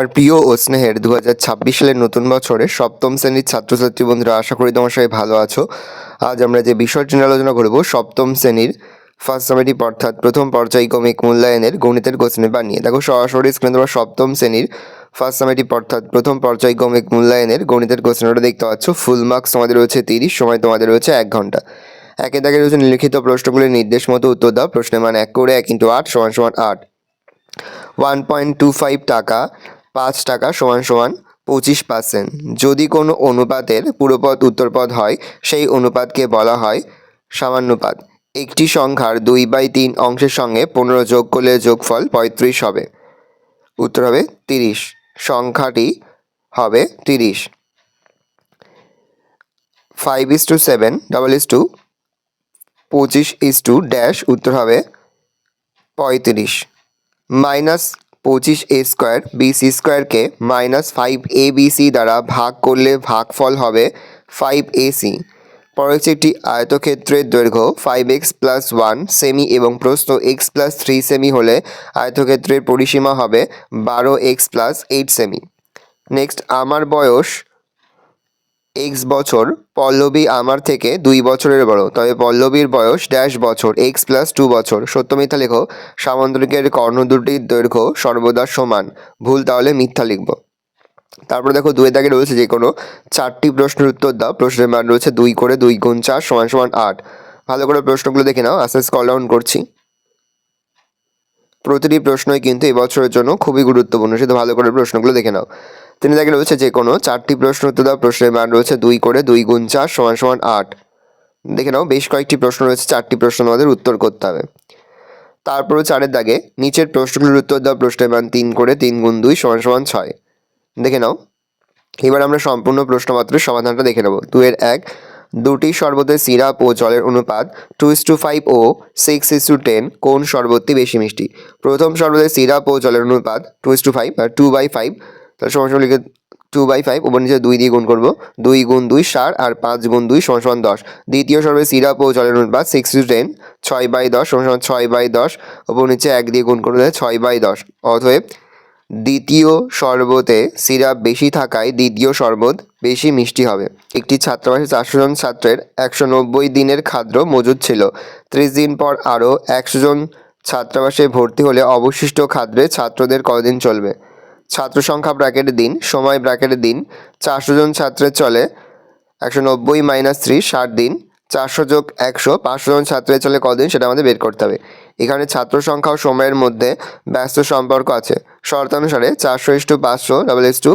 আমার প্রিয় ও স্নেহের 2026 সালের নতুন বছরে সপ্তম শ্রেণীর ছাত্রছাত্রী বন্ধুরা, আশা করি তোমার সবাই ভালো আছো। আজ আমরা যে বিষয়টি নিয়ে আলোচনা করব সপ্তম শ্রেণীর ফার্স্ট সামেটিভ অর্থাৎ প্রথম পর্যায়ক্রমিক মূল্যায়নের গণিতের কোশ্চেন পেপার নিয়ে। দেখো সরাসরি স্ক্রিনে তোমরা সপ্তম শ্রেণীর ফার্স্ট সামেটিভ অর্থাৎ প্রথম পর্যায়ক্রমিক মূল্যায়নের গণিতের কোশ্চেন পেপারটা দেখতে পাচ্ছ। ফুল মার্কস তোমাদের রয়েছে 30, সময় তোমাদের রয়েছে 1 ঘন্টা। একে দাগে রয়েছে নিম্নলিখিত প্রশ্নগুলির নির্দেশ মতো উত্তর দাও। প্রশ্নের মান 1 করে 1 × 8 = 8। 1.25 টাকা 5 টাকা = 25%। যদি কোনো অনুপাতের পুরোপদ উত্তরপদ হয় সেই অনুপাতকে বলা হয় সামান্যপাত। একটি সংখ্যার 2/3 অংশের সঙ্গে 15 যোগ করলে যোগফল 35 হবে। উত্তর হবে 30। সংখ্যাটি হবে 30। 5:7 25:ড্যাশ উত্তর হবে 35। -25a² bc² -5abc দ্বারা ভাগ করলে ভাগফল হবে 5ac। পরের একটি আয়তক্ষেত্রের দৈর্ঘ্য 5x + 1 সেমি এবং প্রস্থ x + 3 সেমি হলে আয়তক্ষেত্রের পরিসীমা হবে 12x + 8 সেমি। নেক্সট, আমার বয়স x বছর, পল্লবী আমার থেকে 2 বছরের বড়, তবে পল্লবীর বয়স ড্যাশ বছর x + 2 বছর। সত্য মিথ্যা লেখো। সামুদ্রিকের কর্ণ দুটির দৈর্ঘ্য সর্বদা সমান। ভুল তাহলে মিথ্যা লিখব। তারপরে দেখো 2 দাগে রয়েছে যে কোনো 4টি প্রশ্নের উত্তর দাও। প্রশ্নের মান রয়েছে 2 করে 2 × 4 = 8। ভালো করে প্রশ্নগুলো দেখে নাও। আস্তে স্ক্রল ডাউন করছি। প্রতিটি প্রশ্নই কিন্তু এবছরের জন্য খুবই গুরুত্বপূর্ণ, সেটা ভালো করে প্রশ্নগুলো দেখে নাও। 3 দাগে রয়েছে যে কোনো 4টি প্রশ্ন উত্তর দাও। প্রশ্নের মান রয়েছে 2 করে 2 × 4 = 8। দেখে নাও, বেশ কয়েকটি প্রশ্ন রয়েছে, 4টি প্রশ্ন আমাদের উত্তর করতে হবে। তারপরে 4 দাগে নিচের প্রশ্নগুলোর উত্তর দাও। প্রশ্নের মান 3 করে 3 × 2 = 6। দেখে নাও। এবার আমরা সম্পূর্ণ প্রশ্নপত্রের সমাধানটা দেখে নেব। 2-1 দুটি শরবতের সিরাপ ও জলের অনুপাত 2:5 ও 6:10 কোন শরবতটি বেশি মিষ্টি? প্রথম শরবতের সিরাপ ও জলের অনুপাত 2:5 আর 2/5, তাহলে সমান লিখে 2/5 উপর নিচে 2 দিয়ে গুণ করব। 2 × 2 4 আর 5 × 2 = 10। দ্বিতীয় শরবতের সিরাপ ও জলের অনুপাত 6:10 6/10 = 6/10 উপর নিচে 1 দিয়ে গুণ করলে 6/10। অতএব দ্বিতীয় শরবতে সিরাপ বেশি থাকায় দ্বিতীয় শরবত বেশি মিষ্টি হবে। একটি ছাত্রাবাসে 400 জন ছাত্রের 190 দিনের খাদ্য মজুদ ছিল। 30 দিন পর আরও 100 জন ছাত্রাবাসে ভর্তি হলে অবশিষ্ট খাদ্যে ছাত্রদের কতদিন চলবে? ছাত্র সংখ্যা ব্র্যাকেটে দিন, সময় ব্র্যাকেটে দিন। 400 জন ছাত্রের চলে 190 - 3 60 দিন। 400 + 100 500 জন ছাত্রের চলে কদিন সেটা আমাদের বের করতে হবে। এখানে ছাত্র সংখ্যা ও সময়ের মধ্যে ব্যস্ত সম্পর্ক আছে। শর্তানুসারে 400:500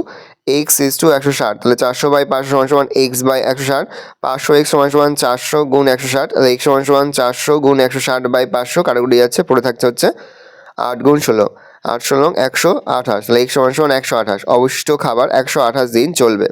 x 160, তাহলে 400/500 = x/160। 500x = 400 × 160, তাহলে x = 400 × 160/500 কাটাকুটি যাচ্ছে, পড়ে থাকছে হচ্ছে 8 × 16 8 × 16 128, তাহলে x = 128। অবশিষ্ট খাবার 128 দিন চলবে।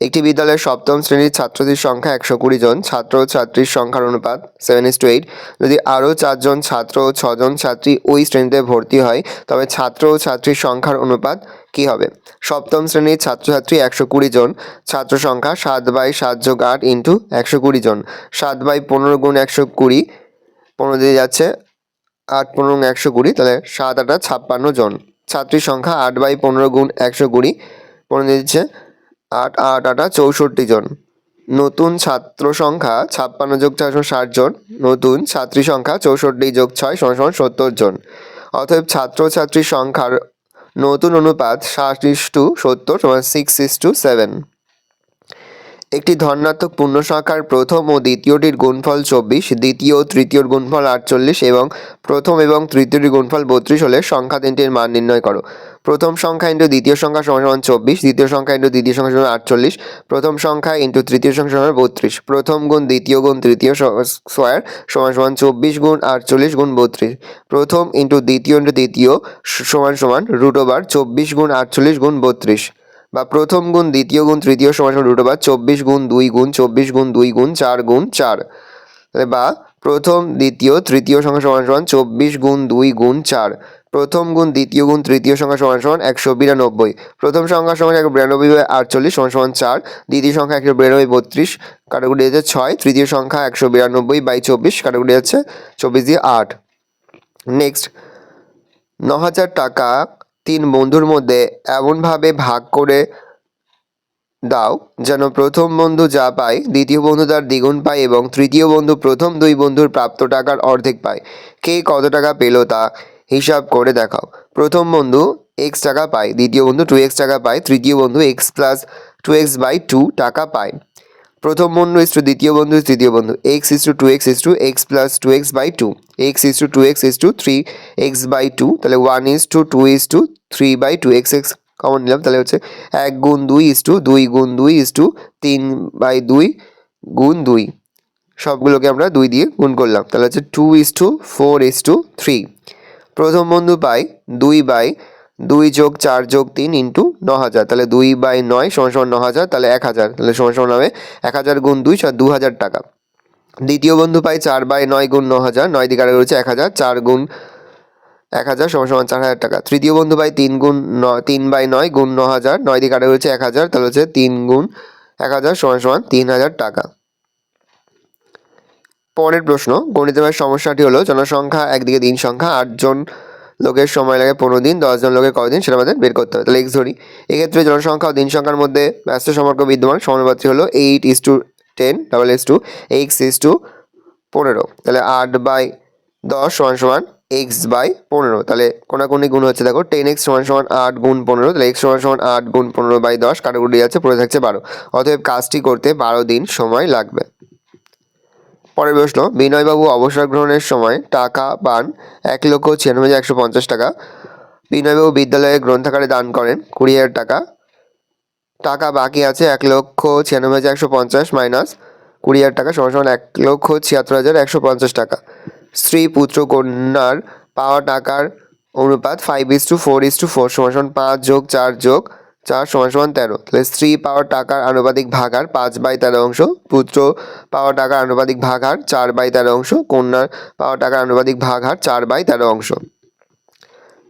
একটি বিদ্যালয়ের সপ্তম শ্রেণীর ছাত্রদের সংখ্যা 120 জন। ছাত্র ও ছাত্রীর সংখ্যার অনুপাত 7:8। যদি আরও 4 জন ছাত্র ও 6 জন ছাত্রী ওই শ্রেণীতে ভর্তি হয় তবে ছাত্র ও ছাত্রীর সংখ্যার অনুপাত কী হবে? সপ্তম শ্রেণীর ছাত্রছাত্রী 120 জন। ছাত্র সংখ্যা 7/7 + 8 × 120 জন। 7/15 × 120, 15 দিয়ে যাচ্ছে 8 × 15 = 120, তাহলে 7 × 8 = 56 জন। ছাত্রীর সংখ্যা 8/15 × 120, 15 দিয়ে দিচ্ছে 8 × 8 = 64 জন। নতুন ছাত্র সংখ্যা 56 + 4 = 60 জন। নতুন ছাত্রী সংখ্যা 64 + 6 = 70 জন। অতএব ছাত্র ছাত্রীর সংখ্যার নতুন অনুপাত 60:70 = 6:7। একটি ধনাত্মক পূর্ণ সংখ্যার প্রথম ও দ্বিতীয়টির গুণফল 24, দ্বিতীয় ও তৃতীয়র গুণফল 48 এবং প্রথম এবং তৃতীয়টির গুণফল 32 হলে সংখ্যা তিনটির মান নির্ণয় করো। প্রথম সংখ্যা × দ্বিতীয় সংখ্যা = 24, দ্বিতীয় সংখ্যা × তৃতীয় সংখ্যা = 48, প্রথম সংখ্যা × তৃতীয় সংখ্যা = 32। প্রথম গুণ দ্বিতীয় গুণ তৃতীয় স্কয়ার = 24 × 48 × 32। প্রথম × দ্বিতীয় তৃতীয় = √24 × 48 × 32। বা প্রথম গুণ দ্বিতীয় গুণ তৃতীয় = √24 × 2 × 24 × 2 × 4 × 4। বা প্রথম দ্বিতীয় তৃতীয় সংখ্যা = 24 × 2 × 4। প্রথম গুণ দ্বিতীয় গুণ তৃতীয় সংখ্যা = 192। প্রথম সংখ্যা 192/48 = 4। দ্বিতীয় সংখ্যা 192/32 কাটাকুটি যাচ্ছে 6। তৃতীয় সংখ্যা 192/24 কাটাকুটি যাচ্ছে 24 দিয়ে 8। নেক্সট, 9000 টাকা তিন বন্ধুর মধ্যে এমনভাবে ভাগ করে দাও যেন প্রথম বন্ধু যা পায় দ্বিতীয় বন্ধু তার দ্বিগুণ পায় এবং তৃতীয় বন্ধু প্রথম দুই বন্ধুর প্রাপ্ত টাকার অর্ধেক পায়। কে কত টাকা পেল তা হিসাব করে দেখাও। প্রথম বন্ধু এক্স টাকা পায়, দ্বিতীয় বন্ধু 2x টাকা পায়, তৃতীয় বন্ধু এক্স প্লাস 2x/2 টাকা পায়। প্রথম বন্ধু ইস টু দ্বিতীয় বন্ধু ইস তৃতীয় বন্ধু, x is to 2x is to x plus 2x/2, x is to 2x is to 3x/2, তাহলে 1 is to 2 is to 3/2, x x common নিলাম, তাহলে হচ্ছে 1 গুণ 2 ইস টু 2 গুণ 2 ইস টু 3/2 গুণ 2, সবগুলোকে আমরা 2 দিয়ে গুণ করলাম, তাহলে হচ্ছে 2 ইস টু 4 ইস টু 3। প্রথম বন্ধু পায় 2/2 যোগ 4 যোগ 3 ইন্টু 9000, তাহলে 2/9 সমান 9000, তাহলে 1000, তাহলে সমান হবে 1000 গুণ 2 2000 টাকা। দ্বিতীয় বন্ধু পায় 4/9 গুণ 9000, 9 দিকে আগে রয়েছে 1000, 4 গুণ 1000 সমান 4000 টাকা। তৃতীয় বন্ধু পায় 3/9 গুণ 9000, 9 দিকে আগে রয়েছে 1000, তাহলে হচ্ছে 3 গুণ 1000 সমান 3000 টাকা। পরের প্রশ্ন, গণিতের সমস্যাটি হলো জনসংখ্যা একদিকে 3 সংখ্যা, 8 জন লোকের সময় লাগে 15 দিন, 10 জন লোকের কতদিন সেটা আমাদের বের করতে হবে। তাহলে এক্স ধরি, এক্ষেত্রে জনসংখ্যা ও দিন সংখ্যার মধ্যে ব্যস্ত সম্পর্ক বিদ্যমান। সমানুপাত্রী হলো 8:10 8:15, তাহলে 8/10 সমান x/15, তাহলে কোনাকুনি গুণ হচ্ছে দেখো 10x সমান 8 গুণ 15, তাহলে x সমান 8 গুণ 15/10, কাটাকুটি যাচ্ছে, পড়ে থাকছে 12, অতএব কাজটি করতে 12 দিন সময় লাগবে। পরের প্রশ্ন, বিনয়বাবু অবসর গ্রহণের সময় টাকা পান 1,96,150 টাকা। বিনয়বাবু বিদ্যালয়ে গ্রন্থাগারে দান করেন 20,000 টাকা। টাকা বাকি আছে 1,96,150 মাইনাস 20,000 টাকা সমান 1,76,150 টাকা। স্ত্রী পুত্র কন্যার পাওয়া টাকার অনুপাত 5:4:4 সমান 5 যোগ 4 যোগ 4 সমান 13, তাহলে স্ত্রী পাওয়ার টাকার আনুপাতিক ভাগার 5/13 অংশ, পুত্র পাওয়ার টাকার আনুপাতিক ভাগার 4/13 অংশ, কন্যার পাওয়ার টাকার আনুপাতিক ভাগার 4/13 অংশ।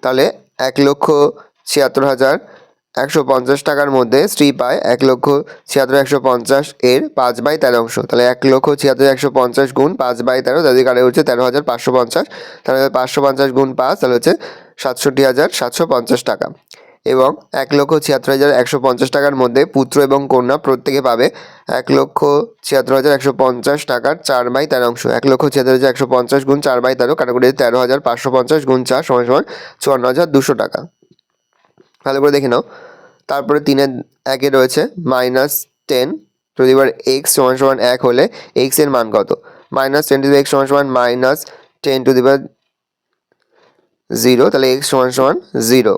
তাহলে 1,76,150 টাকার মধ্যে স্ত্রী পায় 1,76,150 এর 5/13 অংশ, তাহলে 1,76,150 গুণ 5/13, তাদের কারে হচ্ছে 13,550, তাহলে 550 গুণ 5, তাহলে হচ্ছে 67,750 টাকা। এবং 1,76,150 টাকার মধ্যে পুত্র এবং কন্যা প্রত্যেকে পাবে 1,76,150 টাকার 4/13 অংশ। 1,76,150 গুণ 4/13, কাটাকুটি 13,550 গুণ 4 সমান 54,200 টাকা। ভালো করে দেখে নাও। তারপরে 3-1 রয়েছে -10 টু দি পাওয়ার x সমান 1 হলে x এর মান কত? -10 টু দি x সমান -10 টু দি পাওয়ার 0, তাহলে x সমান 0।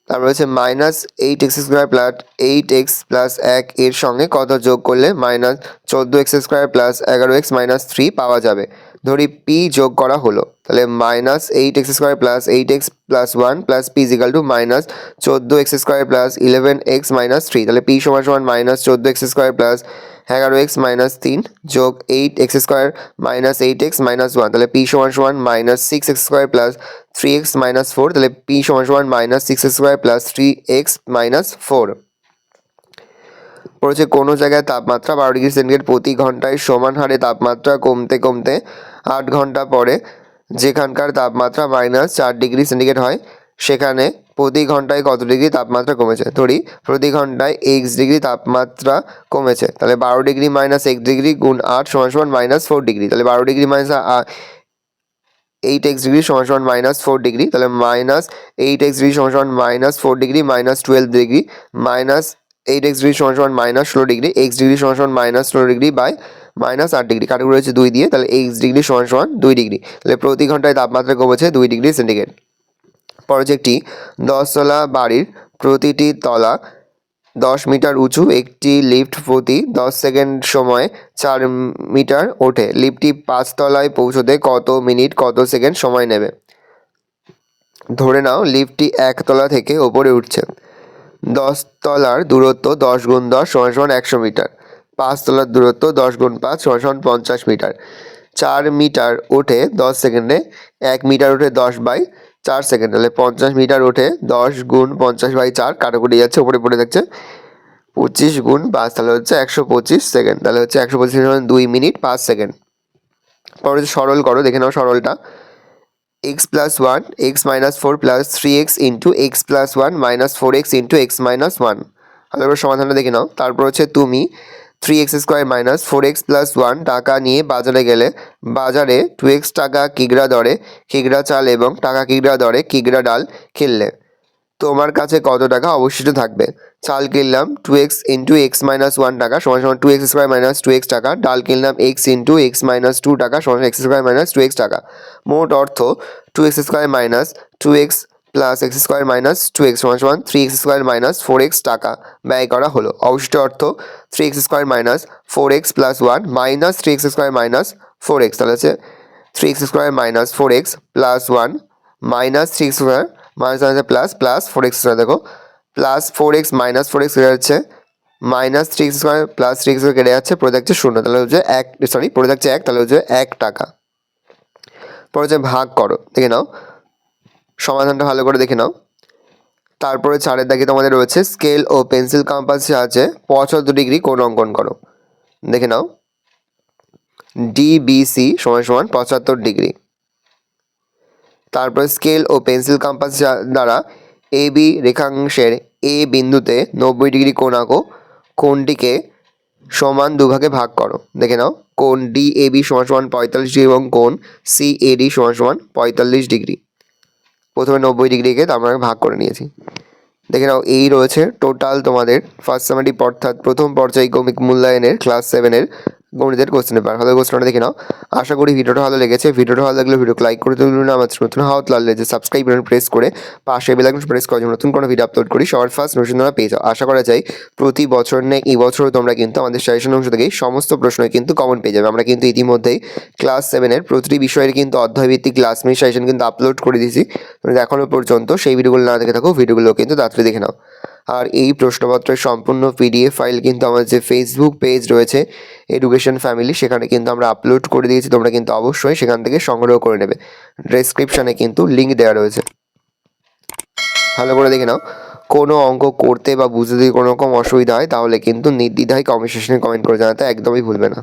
তারপর হচ্ছে -8x² প্লাস 8x প্লাস 1 এর সঙ্গে কত যোগ করলে -14x² প্লাস 11x মাইনাস 3 পাওয়া যাবে। ধরি p যোগ করা হলো, তাহলে -8x² plus 8x plus 1 plus p equal to -14x² plus 11x minus 3, তাহলে p সমান -14x² প্লাস 11x মাইনাস 3 যোগ 8x² মাইনাস 8x মাইনাস 1, তাহলে p সমান -6x² প্লাস 3x মাইনাস 4, তাহলে p সমান -6x² প্লাস 3x মাইনাস 4। বলেছে কোনো জায়গায় তাপমাত্রা 12 ডিগ্রি সেন্টিগ্রেড প্রতি ঘন্টায় সমান হারে তাপমাত্রা কমতে কমতে 8 ঘন্টা পরে যেখানকার তাপমাত্রা -4 ডিগ্রি সেন্টিগ্রেড হয় সেখানে প্রতি ঘন্টায় কত ডিগ্রি তাপমাত্রা কমেছে। ধরি প্রতি ঘন্টায় x ডিগ্রি তাপমাত্রা কমেছে, তাহলে 12 ডিগ্রি মাইনাস x ডিগ্রি গুণ 8 সমান -4 ডিগ্রি, তাহলে 12 ডিগ্রি মাইনাস 8x ডিগ্রি সমান -4 ডিগ্রি, তাহলে -8x ডিগ্রি সমান -4 degree minus 12 degree minus 8x degree সমান -16 ডিগ্রি, x ডিগ্রি সমান -16 ডিগ্রি বাই -8 ডিগ্রি, কাটাকুটি রয়েছে 2 দিয়ে, তাহলে x ডিগ্রি সমান 2 ডিগ্রি, তাহলে প্রতি ঘন্টায় তাপমাত্রা কমেছে 2 ডিগ্রি সেন্টিগ্রেড। পরে একটি 10 তলা বাড়ির প্রতিটি তলা 10 মিটার উঁচু, একটি লিফট প্রতি 10 সেকেন্ড সময়ে 4 মিটার ওঠে। লিফটটি 5 তলায় পৌঁছতে কত মিনিট কত সেকেন্ড সময় নেবে? ধরে নাও লিফটটি 1 তলা থেকে ওপরে উঠছে। 10 তলার দূরত্ব 10 গুণ 10 সমান 100 মিটার। 5 তলার দূরত্ব 10 গুণ 5 সমান 50 মিটার। 4 মিটার ওঠে 10 সেকেন্ডে, 1 মিটার ওঠে 10/4 সেকেন্ড, তাহলে 50 মিটার ওঠে 10 গুণ 50/4, কাটাকুটি যাচ্ছে, উপরে পড়ে থাকছে 25 গুণ 5, তাহলে হচ্ছে 125 সেকেন্ড, তাহলে হচ্ছে 125 2 মিনিট 5 সেকেন্ড। পরে সরল করো, দেখে নাও সরলটা। X plus one x minus four plus three x into x plus one minus four x into x minus one. ভালো করে সমাধানটা দেখে নাও। তারপর হচ্ছে তুমি three x square minus four x plus one টাকা নিয়ে বাজারে গেলে, বাজারে টু এক্স টাকা কিগড়া দরে কিগড়া চাল এবং টাকা কিগড়া দরে কিগড়া ডাল কিনলে তোমার কাছে কত টাকা অবশিষ্ট থাকবে? চাল কিনলাম two x into x minus one টাকা সমান সমান two x square minus two x টাকা, ডাল কিনলাম x into x minus two টাকা সমান x square minus two x টাকা। মোট অর্থ two x square minus two x plus x square minus two x সমান সমান three x square minus four x টাকা ব্যয় করা হলো। অবশিষ্ট অর্থ three x square minus four x plus one minus three x square minus four x, তাহলে হচ্ছে three x square minus four x plus one minus three x square minus আছে plus plus four x square, দেখো plus four x minus four x কেটে যাচ্ছে, minus three x square plus three x কেটে যাচ্ছে, পড়ে থাকছে শূন্য, তাহলে হচ্ছে এক, সরি পড়ে থাকছে এক, তাহলে হচ্ছে এক টাকা। পরে হচ্ছে ভাগ করো, দেখে নাও সমাধানটা ভালো করে দেখে নাও। তারপরে চারের দাগে তোমাদের রয়েছে স্কেল ও পেন্সিল কম্পাসে আছে 75 ডিগ্রি কোণ অঙ্কন করো। দেখে নাও ডিবিসি সমান সমান 75 ডিগ্রি। তারপরে স্কেল ও পেন্সিল কম্পাস দ্বারা এ বি রেখাংশের এ বিন্দুতে 90 ডিগ্রি কোণ আঁকো, কোণটিকে সমান দুভাগে ভাগ করো। দেখে নাও কোণ ডি এ বি সমান সমান 45 ডিগ্রি এবং কোণ সি এ ডি সমান সমান 45 ডিগ্রি। প্রথমে 90 ডিগ্রিকে আমরা ভাগ করে নিয়েছি। দেখে নাও এই রয়েছে টোটাল তোমাদের ফার্স্ট সামেটিভ অর্থাৎ প্রথম পর্যায়ক্রমিক মূল্যায়নের ক্লাস 7-এর গণিতের কোশ্চেন পেপার। ভালো কোশ্চেনটা দেখে নাও। আশা করি ভিডিওটা ভালো লেগেছে। ভিডিওটা ভালো লাগলে ভিডিওকে লাইক করে তুলুন, আমার নতুন হাত লাগলে যে সাবস্ক্রাইব বাটন প্রেস করে পাশে বেল আইকন প্রেস করে নতুন কোনো ভিডিও আপলোড করি সবার ফার্স্ট নোটিফিকেশন তোমরা পেয়ে যাও। আশা করা যায় প্রতি বছর নেই এই বছরও তোমরা কিন্তু আমাদের সাজেশন অংশ থেকে সমস্ত প্রশ্নই কিন্তু কমন পেয়ে যাবে। আমরা কিন্তু ইতিমধ্যেই ক্লাস 7-এর প্রতিটি বিষয়ের কিন্তু অধ্যায়ভিত্তিক ক্লাস মিস সাজেশন কিন্তু আপলোড করে দিয়েছি। এখনও পর্যন্ত সেই ভিডিওগুলো না দেখে থাকো, ভিডিওগুলো কিন্তু তাড়াতাড়ি দেখে নাও। আর এই প্রশ্নপত্রের সম্পূর্ণ পিডিএফ ফাইল কিন্তু আমাদের যে ফেসবুক পেজ রয়েছে এডুকেশন ফ্যামিলি, সেখানে কিন্তু আমরা আপলোড করে দিয়েছি। তোমরা কিন্তু অবশ্যই সেখান থেকে সংগ্রহ করে নেবে। ডেসক্রিপশানে কিন্তু লিঙ্ক দেওয়া রয়েছে, ভালো করে দেখে নাও। কোনো অঙ্ক করতে বা বুঝতে যদি কোনো রকম অসুবিধা হয় তাহলে কিন্তু নির্দ্বিধায় কমেন্ট সেকশনে কমেন্ট করে জানাতে একদমই ভুলবে না।